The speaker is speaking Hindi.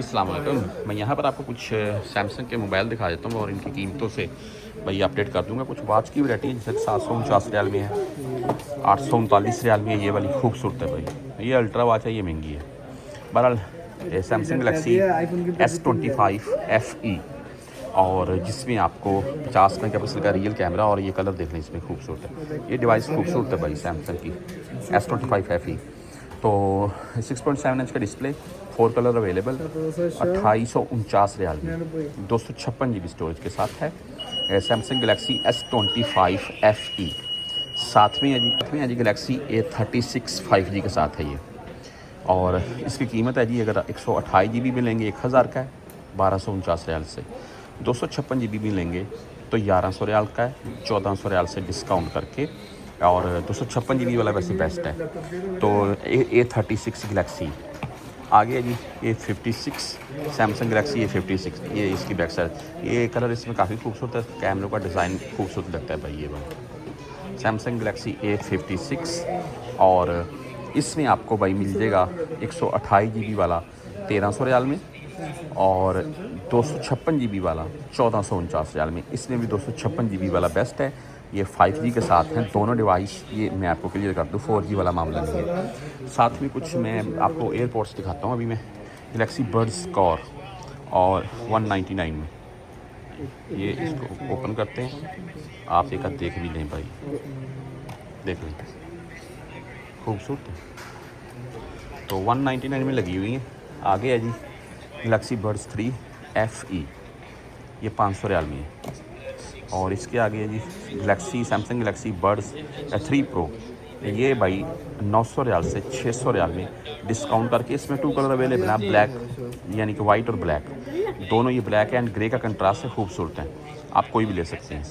अस्सलाम वालेकुम। मैं यहाँ पर आपको कुछ सैमसंग के मोबाइल दिखा देता हूँ और इनकी कीमतों से भाई अपडेट कर दूँगा। कुछ वॉच की वैरायटी है जैसे 749 रियाल में है, 839 रियाल में है। ये वाली खूबसूरत है भाई, ये अल्ट्रा वॉच है, ये महंगी है। बहरहाल सैमसंग गलेक्सी S25 FE और जिसमें आपको 50 मेगापिक्सल का रियल कैमरा और ये कलर देख लें, इसमें खूबसूरत है। ये डिवाइस खूबसूरत है भाई सैमसंग की S25 FE। तो 6.7 इंच का डिस्प्ले, 4 कलर अवेलेबल, 2849 रियाल में 256 GB स्टोरेज के साथ है। Samsung Galaxy S25 FE। साथ में है जी गलेक्सी A36 5G के साथ है ये। और इसकी कीमत है जी, अगर 128 GB भी लेंगे 1000 का है 1249 रियाल से। 256 GB भी लेंगे तो 1100 रियाल का है 1400 रियाल से डिस्काउंट करके। और 256 GB वाला वैसे बेस्ट है। तो A36 गलेक्सी आगे है जी, A56 सैमसंग गलेक्सी A56, ये इसकी बैक साइड। ये कलर इसमें काफ़ी खूबसूरत है, कैमरों का डिज़ाइन खूबसूरत लगता है भाई ये वाला सैमसंग गलेक्सी A56। और इसमें आपको भाई मिल जाएगा 128 GB वाला 1300 रियाल में और 256 GB वाला 1449 रियाल में। इसमें भी 256 GB वाला बेस्ट है। ये 5G के साथ हैं दोनों डिवाइस। ये मैं आपको क्लियर कर दूँ, 4G वाला मामला नहीं है। साथ में कुछ मैं आपको एयरपोर्ट्स दिखाता हूँ। अभी मैं गलेक्सी बड्स स्कोर और 199 में, ये इसको ओपन करते हैं, आप एक देख भी लें भाई, देख लें खूबसूरत है। तो 199 में लगी हुई है। आगे है जी गलेक्सी बड्स 3 FE, ये 500 रियाल में है। और इसके आगे है जी Galaxy Samsung Galaxy Buds 3 Pro, ये भाई 900 रियाल से 600 रियाल में डिस्काउंट करके। इसमें 2 कलर अवेलेबल हैं, ब्लैक यानी कि वाइट और ब्लैक दोनों। ये ब्लैक एंड ग्रे का कंट्रास्ट है, खूबसूरत है, आप कोई भी ले सकते हैं।